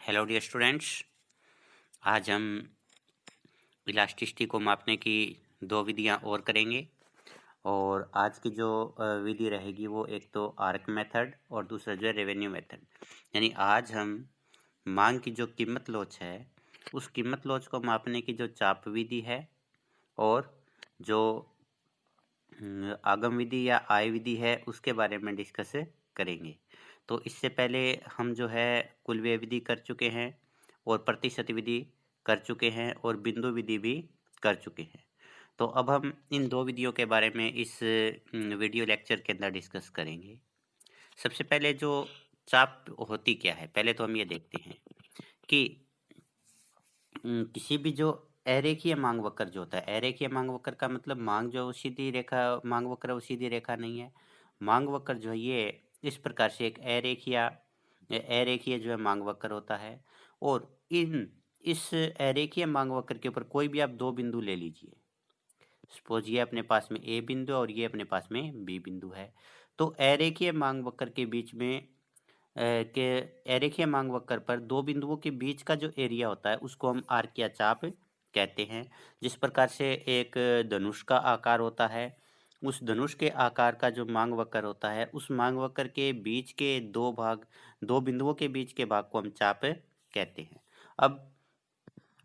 Hello dear students. आज हम elasticity को मापने की दो विधियां और करेंगे। और आज की जो विधि रहेगी वो एक तो आर्क मेथड और दूसरा जो है रेवेन्यू मेथड। यानी आज हम मांग की जो कीमत लोच है उस कीमत लोच को मापने की जो चाप विधि है और जो आगम विधि या आय विधि है उसके बारे में डिस्कस करेंगे। तो इससे पहले हम जो है कुल व्यय विधि कर चुके हैं और प्रतिशत विधि कर चुके हैं और बिंदु विधि भी कर चुके हैं। तो अब हम इन दो विधियों के बारे में इस वीडियो लेक्चर के अंदर डिस्कस करेंगे। सबसे पहले जो चाप होती क्या है, पहले तो हम ये देखते हैं कि किसी भी जो अरेखीय मांग वक्र जो होता है, अरेखीय मांग वक्र का मतलब मांग जो सीधी रेखा मांग वक्र है वो सीधी रेखा नहीं है। मांग वक्र जो है ये इस प्रकार से एक अरेखीय जो है मांग वक्र होता है। और इस अरेखीय मांग वक्र के ऊपर कोई भी आप दो बिंदु ले लीजिए। सपोज ये अपने पास में ए बिंदु और ये अपने पास में बी बिंदु है। तो अरेखीय मांग वक्र के बीच में के अरेखीय मांग वक्र पर दो बिंदुओं के बीच का जो एरिया होता है उसको हम आर्क या चाप कहते हैं। जिस प्रकार से एक धनुष का आकार होता है, उस धनुष के आकार का जो मांग वक्र होता है उस मांग वक्र के बीच के दो बिंदुओं के बीच के भाग को हम चाप कहते हैं। अब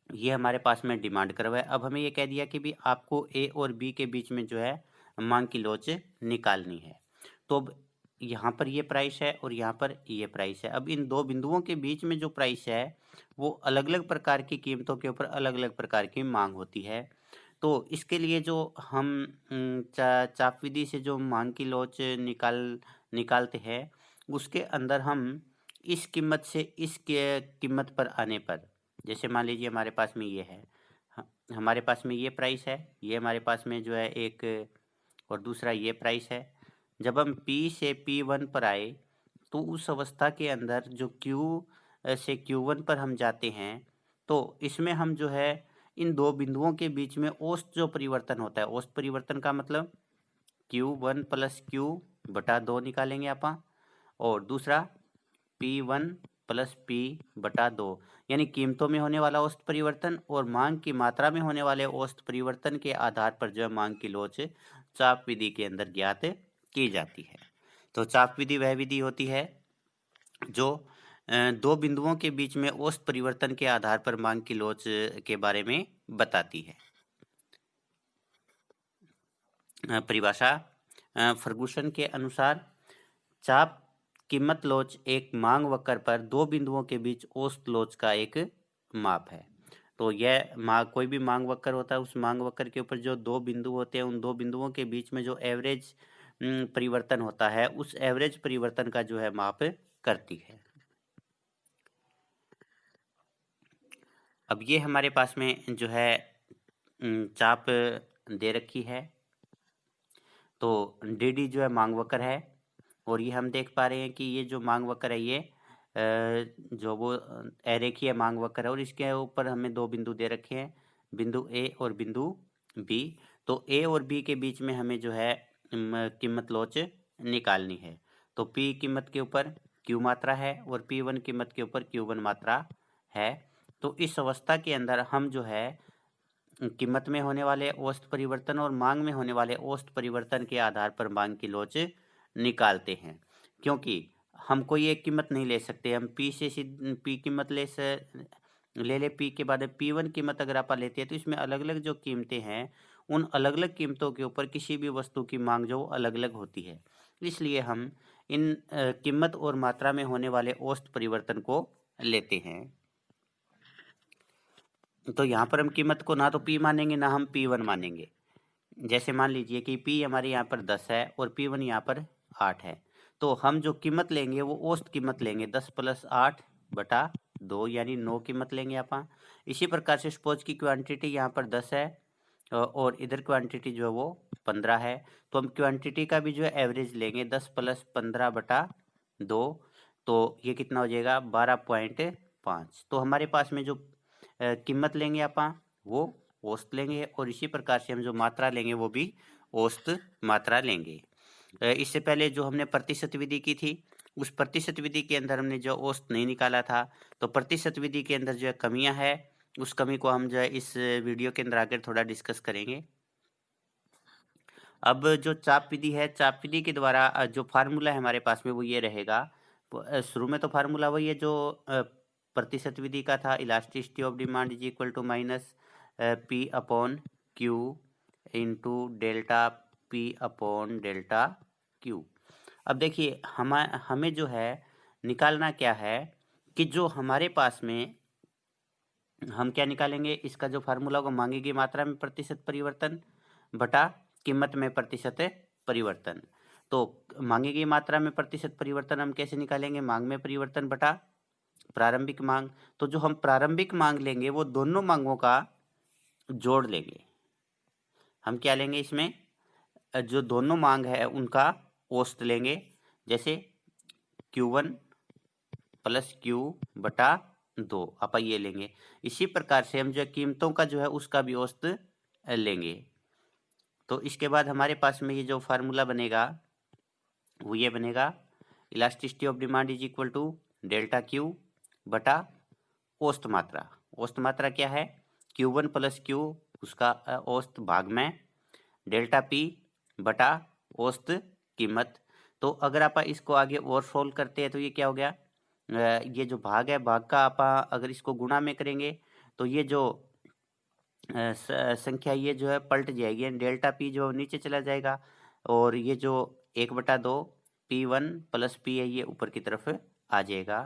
ये हमारे पास में डिमांड कर्व है। अब हमें ये कह दिया कि भी आपको ए और बी के बीच में जो है मांग की लोच निकालनी है। तो अब यहाँ पर ये प्राइस है और यहाँ पर ये प्राइस है। अब इन दो बिंदुओं के बीच में जो प्राइस है वो अलग अलग प्रकार की कीमतों के ऊपर अलग अलग प्रकार की मांग होती है। तो इसके लिए जो हम चाप विधि से जो मांग की लोच निकालते हैं उसके अंदर हम इस कीमत से इस कीमत पर आने पर, जैसे मान लीजिए हमारे पास में ये है, हमारे पास में ये प्राइस है, ये हमारे पास में जो है एक और दूसरा ये प्राइस है। जब हम P से P1 पर आए तो उस अवस्था के अंदर जो Q से Q1 पर हम जाते हैं तो इसमें हम जो है इन दो बिंदुओं के बीच में औसत जो परिवर्तन होता है, औसत परिवर्तन का मतलब Q1 प्लस Q बटा 2 निकालेंगे आप। और दूसरा P1 प्लस P बटा 2 यानी कीमतों में होने वाला औसत परिवर्तन और मांग की मात्रा में होने वाले औसत परिवर्तन के आधार पर जो है मांग की लोच चाप विधि के अंदर ज्ञात की जाती है। तो चाप विधि वह विधि होती है जो दो बिंदुओं के बीच में औसत परिवर्तन के आधार पर मांग की लोच के बारे में बताती है। परिभाषा फर्गुसन के अनुसार चाप कीमत लोच एक मांग वक्र पर दो बिंदुओं के बीच औसत लोच का एक माप है। तो यह कोई भी मांग वक्र होता है उस मांग वक्र के ऊपर जो दो बिंदु होते हैं उन दो बिंदुओं के बीच में जो एवरेज परिवर्तन होता है उस एवरेज परिवर्तन का जो है माप करती है। अब ये हमारे पास में जो है चाप दे रखी है। तो डी जो है मांग वक्र है और ये हम देख पा रहे हैं कि ये जो मांग वक्र है ये जो वो अरेखीय मांग वक्र है और इसके ऊपर हमें दो बिंदु दे रखे हैं, बिंदु ए और बिंदु बी। तो ए और बी के बीच में हमें जो है कीमत लोच निकालनी है। तो पी कीमत के ऊपर क्यू मात्रा है और P1 कीमत के ऊपर Q1 मात्रा है। तो इस अवस्था के अंदर हम जो है कीमत में होने वाले औसत परिवर्तन और मांग में होने वाले औसत परिवर्तन के आधार पर मांग की लोच निकालते हैं। क्योंकि हम कोई एक कीमत नहीं ले सकते, हम P से P कीमत ले P के बाद P1 कीमत अगर आप लेते हैं तो इसमें अलग अलग जो कीमतें हैं उन अलग अलग कीमतों के ऊपर किसी भी वस्तु की मांग जो अलग अलग होती है। इसलिए हम इन कीमत और मात्रा में होने वाले औसत परिवर्तन को लेते हैं। तो यहाँ पर हम कीमत को ना तो P मानेंगे ना हम P1 मानेंगे। जैसे मान लीजिए कि P हमारे यहाँ पर 10 है और P1 यहाँ पर 8 है। तो हम जो कीमत लेंगे वो औसत कीमत लेंगे, 10 प्लस 8 बटा 2 यानी 9 कीमत लेंगे आप। इसी प्रकार से सपोज की क्वांटिटी यहाँ पर 10 है और इधर क्वांटिटी जो है वो 15 है। तो हम क्वांटिटी का भी जो है एवरेज लेंगे, 10 प्लस 15 बटा 2। तो ये कितना हो जाएगा 12.5। तो हमारे पास में जो कीमत लेंगे आप वो औसत लेंगे और इसी प्रकार से हम जो मात्रा लेंगे वो भी औसत मात्रा लेंगे। इससे पहले जो हमने प्रतिशत विधि की थी उस प्रतिशत विधि के अंदर हमने जो औसत नहीं निकाला था, तो प्रतिशत विधि के अंदर जो है कमियाँ है, उस कमी को हम जो है इस वीडियो के अंदर आकर थोड़ा डिस्कस करेंगे। अब जो चाप विधि है, चाप विधि के द्वारा जो फ़ॉर्मूला है हमारे पास में वो ये रहेगा। शुरू में तो फ़ॉर्मूला वही है जो प्रतिशत विधि का था, elasticity of demand is equal to minus P upon Q into delta P upon delta Q. अब देखिए हमें जो है निकालना क्या है कि जो हमारे पास में हम क्या निकालेंगे, इसका जो फ़ॉर्मूला होगा माँगी गई मात्रा में प्रतिशत परिवर्तन बटा कीमत में प्रतिशत परिवर्तन। तो माँगी गई मात्रा में प्रतिशत परिवर्तन हम कैसे निकालेंगे? माँग में परिवर्तन बटा प्रारंभिक माँग। तो जो हम प्रारंभिक माँग लेंगे वो दोनों माँगों का जोड़ लेंगे। हम क्या लेंगे इसमें? जो दोनों माँग है उनका औसत लेंगे। जैसे Q1 प्लस Q बटा 2 अपन ये लेंगे। इसी प्रकार से हम जो है कीमतों का जो है उसका भी औसत लेंगे। तो इसके बाद हमारे पास में ये जो फ़ॉर्मूला बनेगा वो ये बनेगा, elasticity of demand is equal to delta Q बटा औसत मात्रा। औसत मात्रा क्या है? Q1 प्लस Q उसका औसत भाग में डेल्टा P बटा औसत कीमत। तो अगर आप इसको आगे और सोल्व करते हैं तो ये क्या हो गया? ये जो भाग है, भाग का आप अगर इसको गुणा में करेंगे तो ये जो संख्या ये जो है पलट जाएगी, डेल्टा पी जो नीचे चला जाएगा और ये जो 1/2 P1 प्लस P है ये ऊपर की तरफ आ जाएगा।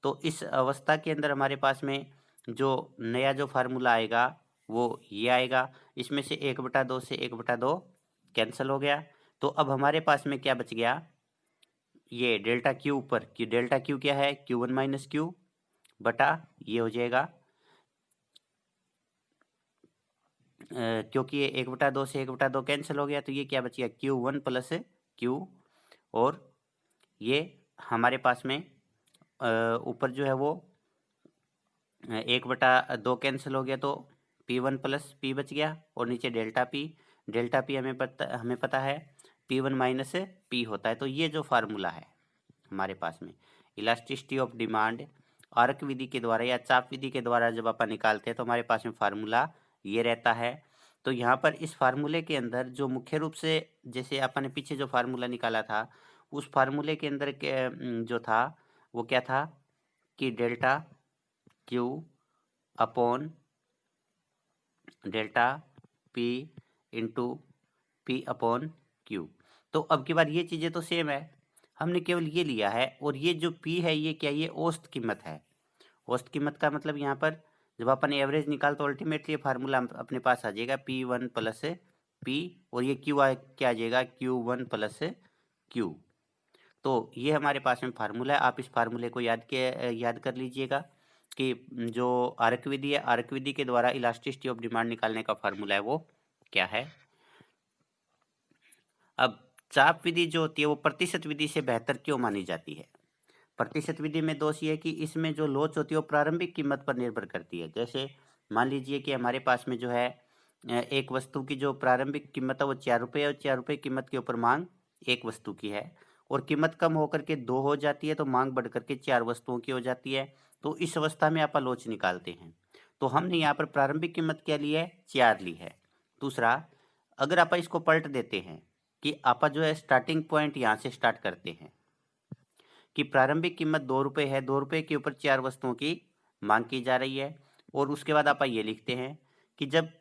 तो इस अवस्था के अंदर हमारे पास में जो नया जो फार्मूला आएगा वो ये आएगा। इसमें से 1/2 से 1/2 कैंसिल हो गया। तो अब हमारे पास में क्या बच गया? ये डेल्टा क्यू ऊपर कि डेल्टा क्यू क्या है? Q1 माइनस क्यू बटा ये हो जाएगा, क्योंकि ये 1/2 से 1/2 कैंसिल हो गया तो ये क्या बच गया? Q1 plus Q। और ये हमारे पास में ऊपर जो है वो 1/2 कैंसिल हो गया तो P1 प्लस P बच गया और नीचे डेल्टा P हमें पता है P1 माइनस P होता है। तो ये जो फार्मूला है हमारे पास में इलास्टिसिटी ऑफ डिमांड आर्क विधि के द्वारा या चाप विधि के द्वारा जब अपन निकालते हैं तो हमारे पास में फार्मूला ये रहता है। तो यहाँ पर इस फार्मूले के अंदर जो मुख्य रूप से जैसे अपन ने पीछे जो फार्मूला निकाला था उस फार्मूले के अंदर जो था वो क्या था कि delta Q upon delta P into P upon Q. तो अब की बार ये चीज़ें तो सेम है, हमने केवल ये लिया है और ये जो पी है ये क्या? ये औसत कीमत है। औसत कीमत का मतलब यहाँ पर जब अपन एवरेज निकाल तो अल्टीमेटली ये फार्मूला अपने पास आ जाएगा P1 प्लस P और ये क्या आ जाएगा? Q1 plus Q। तो ये हमारे पास में फार्मूला है। आप इस फार्मूले को याद कर लीजिएगा कि जो आर्क विधि है, आर्क विधि के द्वारा इलास्टिसिटी ऑफ डिमांड निकालने का फार्मूला है वो क्या है। अब चाप विधि जो होती है वो प्रतिशत विधि से बेहतर क्यों मानी जाती है? प्रतिशत विधि में दोष ये है कि इसमें जो लोच होती है वो प्रारंभिक कीमत पर निर्भर करती है। जैसे मान लीजिए कि हमारे पास में जो है एक वस्तु की जो प्रारंभिक कीमत है वो 4 रुपये और 4 रुपये कीमत के ऊपर मांग एक वस्तु की है और कीमत कम होकर के 2 हो जाती है तो मांग बढ़ करके 4 वस्तुओं की हो जाती है। तो इस अवस्था में आप लोच निकालते हैं। तो हमने यहाँ पर प्रारंभिक कीमत क्या ली है? 4 ली है। दूसरा, अगर आप इसको पलट देते हैं कि आप जो है स्टार्टिंग पॉइंट यहाँ से स्टार्ट करते हैं कि प्रारंभिक कीमत 2 रुपये है, 2 रुपये के ऊपर 4 वस्तुओं की मांग की जा रही है और उसके बाद आप ये लिखते हैं कि जब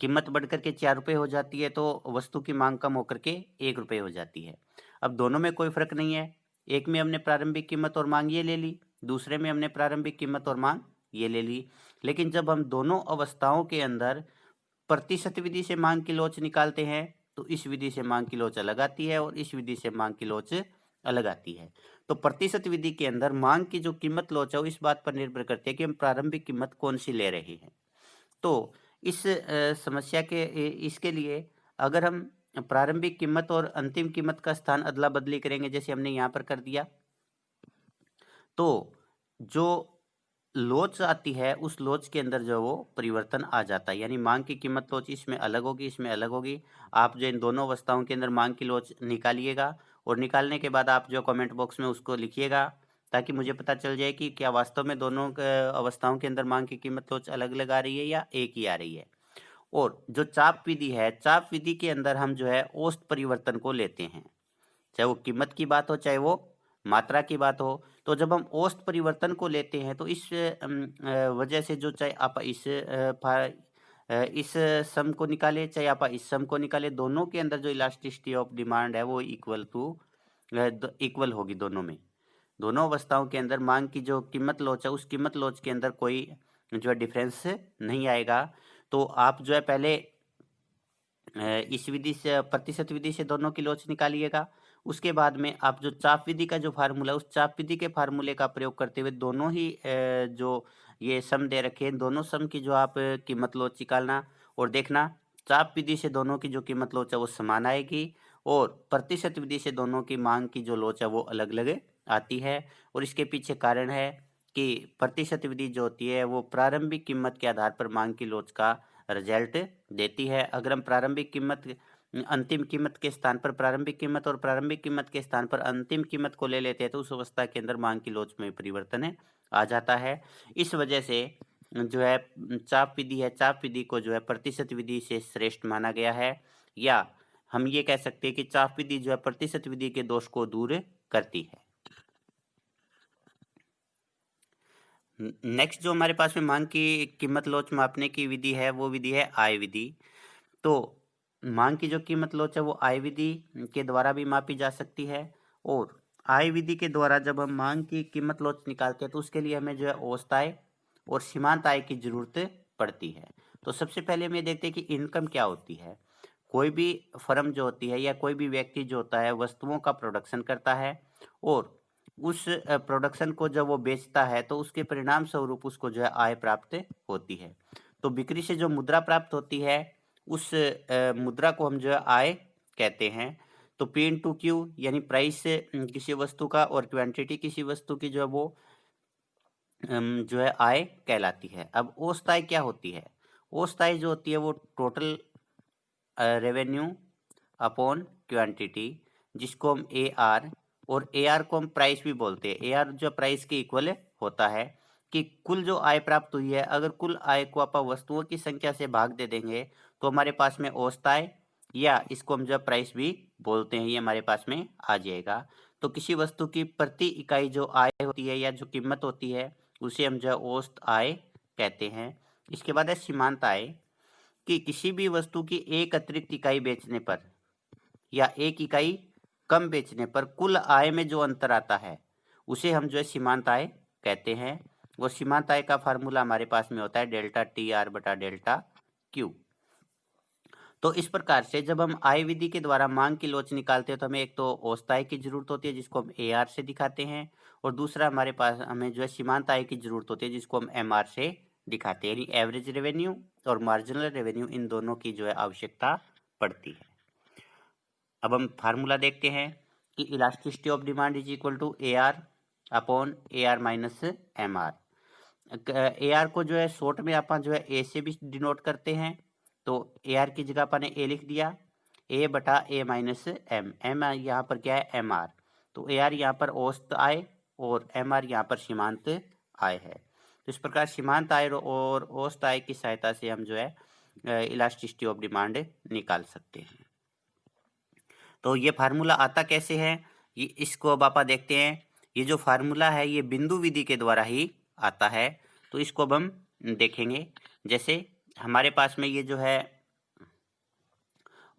कीमत बढ़कर के 4 रुपये हो जाती है तो वस्तु की मांग कम होकर के 1 रुपये हो जाती है। अब दोनों में कोई फ़र्क नहीं है, एक में हमने प्रारंभिक कीमत और मांग ये ले ली, दूसरे में हमने प्रारंभिक कीमत और मांग ये ले ली। लेकिन जब हम दोनों अवस्थाओं के अंदर प्रतिशत विधि से मांग की लोच निकालते हैं तो इस विधि से मांग की लोच अलग आती है और इस विधि से मांग की लोच अलग आती है। तो प्रतिशत विधि के अंदर मांग की जो कीमत लोच है वो इस बात पर निर्भर करती है कि हम प्रारंभिक कीमत कौन सी ले रहे हैं। तो इस समस्या के इसके लिए अगर हम प्रारंभिक कीमत और अंतिम कीमत का स्थान अदला बदली करेंगे जैसे हमने यहाँ पर कर दिया तो जो लोच आती है उस लोच के अंदर जो वो परिवर्तन आ जाता है, यानी मांग की कीमत लोच इसमें अलग होगी, इसमें अलग होगी। आप जो इन दोनों अवस्थाओं के अंदर मांग की लोच निकालिएगा और निकालने के बाद आप जो कमेंट बॉक्स में उसको लिखिएगा, ताकि मुझे पता चल जाए कि क्या वास्तव में दोनों अवस्थाओं के अंदर मांग की कीमत लोच अलग-अलग आ रही है या एक ही आ रही है। और जो चाप विधि है, चाप विधि के अंदर हम जो है औसत परिवर्तन को लेते हैं। चाहे वो कीमत की बात हो, चाहे वो मात्रा की बात हो। तो जब हम औसत परिवर्तन को लेते हैं तो इस वजह से जो चाहे आप इस सम को निकालें, चाहे आप इस सम को निकालें, दोनों के अंदर जो इलास्टिसिटी ऑफ डिमांड है वो इक्वल होगी दोनों में। दोनों अवस्थाओं के अंदर मांग की जो कीमत लोच है, उस कीमत लोच के अंदर कोई जो है डिफरेंस नहीं आएगा। तो आप जो है पहले इस विधि से प्रतिशत विधि से दोनों की लोच निकालिएगा। उसके बाद में आप जो चाप विधि का जो फार्मूला है, उस चाप विधि के फार्मूले का प्रयोग करते हुए दोनों ही जो ये सम दे रखे हैं, दोनों सम की जो आप कीमत लोच निकालना और देखना। चाप विधि से दोनों की जो कीमत लोच है वो समान आएगी और प्रतिशत विधि से दोनों की मांग की जो लोच है वो अलग-अलग आती है। और इसके पीछे कारण है कि प्रतिशत विधि जो होती है वो प्रारंभिक कीमत के आधार पर मांग की लोच का रिजल्ट देती है। अगर हम प्रारंभिक कीमत अंतिम कीमत के स्थान पर प्रारंभिक कीमत और प्रारंभिक कीमत के स्थान पर अंतिम कीमत को ले लेते हैं तो उस अवस्था के अंदर मांग की लोच में परिवर्तन आ जाता है। इस वजह से जो है चाप विधि है, चाप विधि को जो है प्रतिशत विधि से श्रेष्ठ माना गया है, या हम ये कह सकते हैं कि चाप विधि जो है प्रतिशत विधि के दोष को दूर करती है। नेक्स्ट जो हमारे पास में मांग की कीमत लोच मापने की विधि है वो विधि है आय विधि। तो मांग की जो कीमत लोच है वो आय विधि के द्वारा भी मापी जा सकती है। और आय विधि के द्वारा जब हम मांग की कीमत लोच निकालते हैं तो उसके लिए हमें जो है औसत आय और सीमांत आय की जरूरत पड़ती है। तो सबसे पहले हम ये देखते हैं कि इनकम क्या होती है। कोई भी फर्म जो होती है या कोई भी व्यक्ति जो होता है वस्तुओं का प्रोडक्शन करता है और उस प्रोडक्शन को जब वो बेचता है तो उसके परिणाम स्वरूप उसको जो है आय प्राप्त होती है। तो बिक्री से जो मुद्रा प्राप्त होती है उस मुद्रा को हम जो है आय कहते हैं। तो पी इंटू क्यू यानी प्राइस किसी वस्तु का और क्वांटिटी किसी वस्तु की जो है वो जो है आय कहलाती है। अब औसत आय क्या होती है? औसत आय जो होती है वो टोटल रेवेन्यू अपॉन क्वांटिटी, जिसको हम ए आर, और ए आर को हम प्राइस भी बोलते हैं। ए आर जो प्राइस के इक्वल होता है कि कुल जो आय प्राप्त हुई है, अगर कुल आय को आप वस्तुओं की संख्या से भाग दे देंगे तो हमारे पास में औसत आय, या इसको हम जो प्राइस भी बोलते हैं, ये हमारे पास में आ जाएगा। तो किसी वस्तु की प्रति इकाई जो आय होती है या जो कीमत होती है उसे हम जो है औसत आय कहते हैं। इसके बाद है सीमांत आय, कि किसी भी वस्तु की एक अतिरिक्त इकाई बेचने पर या एक इकाई कम बेचने पर कुल आय में जो अंतर आता है उसे हम जो है सीमांत आय कहते हैं। वो सीमांत आय का फार्मूला हमारे पास में होता है डेल्टा टी आर बटा डेल्टा क्यू। तो इस प्रकार से जब हम आय विधि के द्वारा मांग की लोच निकालते हैं तो हमें एक तो औसत आय की जरूरत होती है जिसको हम ए आर से दिखाते हैं, और दूसरा हमारे पास हमें जो है सीमांत आय की जरूरत होती है जिसको हम एम आर से दिखाते हैं, यानी एवरेज रेवेन्यू और मार्जिनल रेवेन्यू, इन दोनों की जो है आवश्यकता पड़ती है। अब हम फार्मूला देखते हैं कि elasticity of demand is equal to A R upon A R minus M R. A R को जो है शॉर्ट में अपन जो है ए से भी डिनोट करते हैं। तो ए आर की जगह अपन ने ए लिख दिया, ए बटा ए माइनस एम, एम यहाँ पर क्या है एम आर। तो ए आर यहाँ पर औसत आय और एम आर यहाँ पर सीमांत आय है। तो इस प्रकार सीमांत आय और औसत आय की सहायता से हम जो है इलास्टिसिटी ऑफ डिमांड निकाल सकते हैं। तो ये फार्मूला आता कैसे है, ये इसको अब आप देखते हैं। ये जो फार्मूला है ये बिंदु विधि के द्वारा ही आता है। तो इसको अब हम देखेंगे। जैसे हमारे पास में ये जो है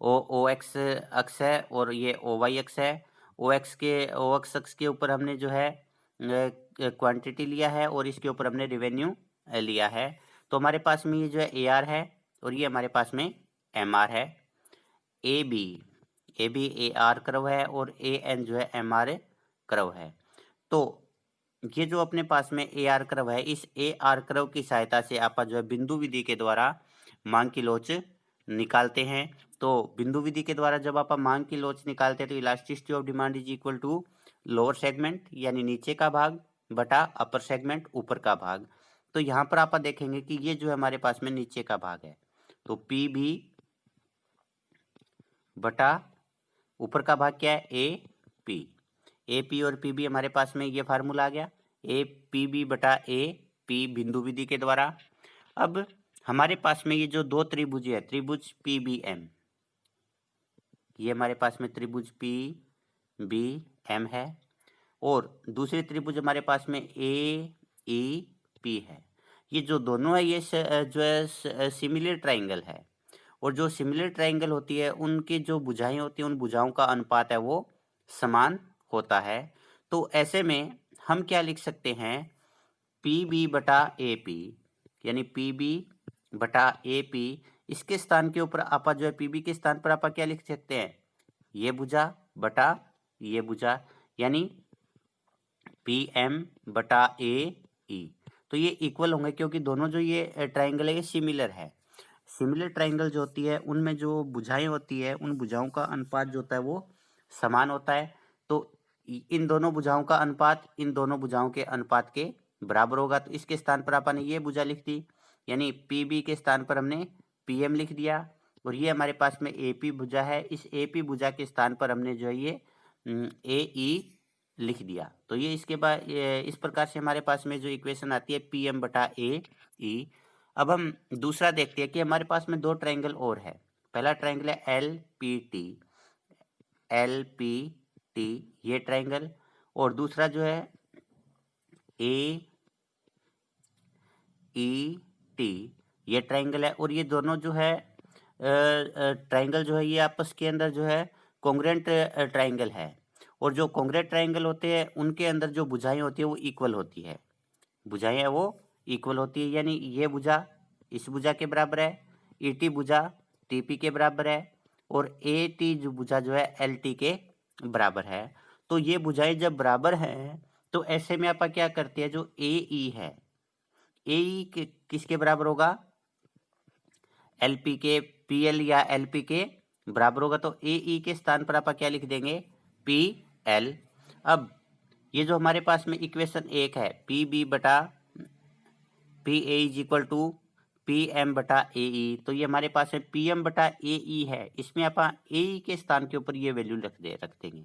ओ एक्स अक्ष है और ये ओ वाई अक्ष है। ओ एक्स अक्ष के ऊपर हमने जो है क्वांटिटी लिया है और इसके ऊपर हमने रेवेन्यू लिया है। तो हमारे पास में ये जो है ए आर है और ये हमारे पास में एम आर है। A B A R curve है और ए एन जो है एम आर कर्व है। तो ये जो अपने पास में ए आर कर्व है, इस ए आर कर्व की सहायता से आप जो है बिंदु विधि के द्वारा मांग की लोच निकालते हैं। तो बिंदु विधि के द्वारा जब आप मांग की लोच निकालते हैं तो elasticity of demand is equal to lower segment यानी नीचे का भाग बटा अपर सेगमेंट ऊपर का भाग। तो यहाँ पर आप देखेंगे कि ये जो है हमारे पास में नीचे का भाग है, तो पी भी बटा ऊपर का भाग क्या है ए पी। ए पी और पी बी हमारे पास में ये फार्मूला आ गया, ए पी बी बटा ए पी बिंदु विधि के द्वारा। अब हमारे पास में ये जो दो त्रिभुज है, त्रिभुज पी बी एम, ये हमारे पास में त्रिभुज पी बी एम है, और दूसरी त्रिभुज हमारे पास में ए ई पी है। ये जो दोनों है ये जो है सिमिलर ट्राइंगल है, और जो सिमिलर ट्राइंगल होती है उनकी जो भुजाएं होती हैं उन भुजाओं का अनुपात है वो समान होता है। तो ऐसे में हम क्या लिख सकते हैं, पी बी बटा ए पी, यानी पी बी बटा ए पी, इसके स्थान के ऊपर आपा जो है पी बी के स्थान पर आपा क्या लिख सकते हैं, ये भुजा बटा ये भुजा, यानी पी एम बटा ए ई। तो ये इक्वल होंगे क्योंकि दोनों जो ये ट्राइंगल है ये सिमिलर है। सिमिलर ट्राइंगल जो होती है उनमें जो भुजाएं होती है उन भुजाओं का अनुपात जो होता है वो समान होता है। तो इन दोनों भुजाओं का अनुपात इन दोनों भुजाओं के अनुपात के बराबर होगा। तो इसके स्थान पर आपने ये भुजा लिख दी, यानी पी बी के स्थान पर हमने पी एम लिख दिया, और ये हमारे पास में ए पी भुजा है, इस ए पी भुजा के स्थान पर हमने जो है ये ए ई लिख दिया। तो ये इसके बाद इस प्रकार से हमारे पास में जो इक्वेशन आती है पी एम बटा ए ई। अब हम दूसरा देखते हैं कि हमारे पास में दो ट्रायंगल और है। पहला ट्रायंगल है एल पी टी ये ट्रायंगल, और दूसरा जो है ए ई टी ये ट्रायंगल है। और ये दोनों जो है ट्रायंगल जो है ये आपस के अंदर जो है कॉन्ग्रुएंट ट्रायंगल है, और जो कॉन्ग्रुएंट ट्रायंगल होते हैं उनके अंदर जो भुजाएं होती है वो इक्वल होती है, भुजाएं वो इक्वल होती है, यानी ये भुजा इस भुजा के बराबर है, ई टी भुजा टी पी के बराबर है, और ए टी जो भुजा जो है एल टी के बराबर है। तो ये भुजाएं जब बराबर हैं तो ऐसे में आप क्या करते हैं, जो ए ई है, ए ई किसके बराबर होगा, एल पी के, पी एल या एल पी के बराबर होगा। तो ए ई के स्थान पर आप क्या लिख देंगे, पी एल। अब ये जो हमारे पास में इक्वेशन एक है, पी बी बटा P A is equal to P M बटा ए ई, तो ये हमारे पास है पी एम बटा ए ई है, इसमें आप ए ई के स्थान के ऊपर ये वैल्यू रख देंगे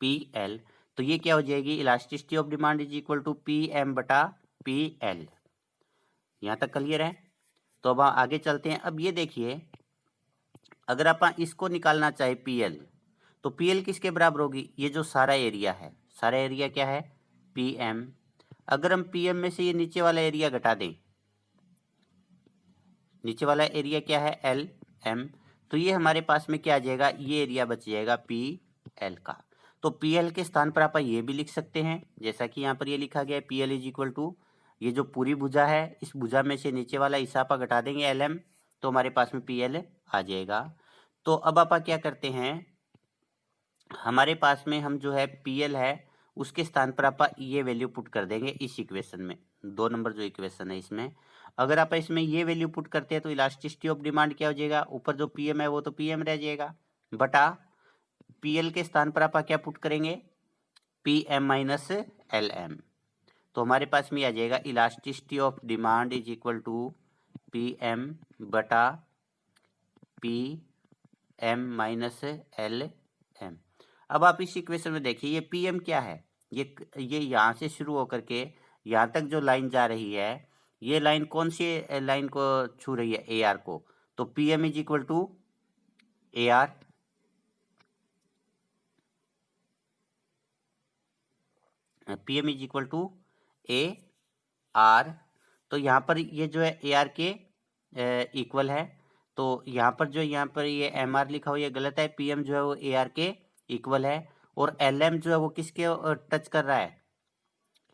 पी एल। तो ये क्या हो जाएगी, elasticity of demand is equal to P M बटा पी एल। यहाँ तक क्लियर है। तो अब आगे चलते हैं। अब ये देखिए, अगर आप इसको निकालना चाहे पी एल, तो पी एल किसके बराबर होगी, ये जो सारा एरिया है, सारा एरिया क्या है, पी एम। अगर हम पी एम में से ये नीचे वाला एरिया घटा दें, नीचे वाला एरिया क्या है, एल एम, तो ये हमारे पास में क्या आ जाएगा, ये एरिया बच जाएगा पी एल का। तो पी एल के स्थान पर आप ये भी लिख सकते हैं, जैसा कि यहाँ पर ये लिखा गया है, P L is equal to ये जो पूरी भुजा है, इस भुजा में से नीचे वाला हिस्सा आप घटा देंगे एल एम, तो हमारे पास में पी एल आ जाएगा। तो अब आप क्या करते हैं, हमारे पास में हम जो है पी एल है उसके स्थान पर आप ये वैल्यू पुट कर देंगे इस इक्वेशन में, 2 नंबर जो इक्वेशन है इसमें। अगर आप इसमें ये वैल्यू पुट करते हैं तो इलास्टिसिटी ऑफ डिमांड क्या हो जाएगा, ऊपर जो पी एम है वो तो पी एम रह जाएगा, बटा पी एल के स्थान पर आप क्या पुट करेंगे, P M minus L M. तो हमारे पास में आ जाएगा elasticity of demand is equal to P M बटा P M minus L M. अब आप इस इक्वेशन में देखिए, ये पी एम क्या है, ये यहाँ से शुरू होकर के यहाँ तक जो लाइन जा रही है, ये लाइन कौन सी लाइन को छू रही है, ए आर को। तो P M is equal to A R, P M is equal to A R. तो यहाँ पर ये जो है ए आर के इक्वल है, तो यहाँ पर जो यहाँ पर ये एम आर लिखा हुआ ये गलत है, पी एम जो है वो ए आर के इक्वल है, और एल एम जो है वो किसके टच कर रहा है,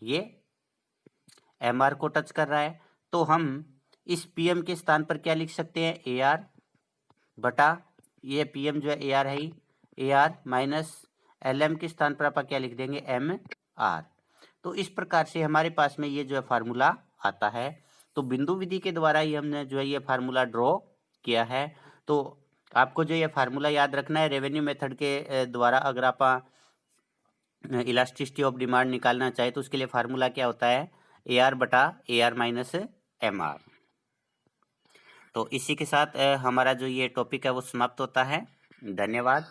ये एम आर को टच कर रहा है। तो हम इस पी एम के स्थान पर क्या लिख सकते हैं, ए आर बटा ये पी एम जो है ए आर है ही, A R minus L M के स्थान पर आप क्या लिख देंगे, एम आर। तो इस प्रकार से हमारे पास में ये जो है फार्मूला आता है। तो बिंदु विधि के द्वारा ही हमने जो है ये फार्मूला ड्रॉ किया है। तो आपको जो ये फार्मूला याद रखना है, रेवेन्यू मेथड के द्वारा अगर आप इलास्टिसिटी ऑफ डिमांड निकालना चाहे तो उसके लिए फार्मूला क्या होता है, ए आर बटा A R minus M R. तो इसी के साथ हमारा जो ये टॉपिक है वो समाप्त होता है। धन्यवाद।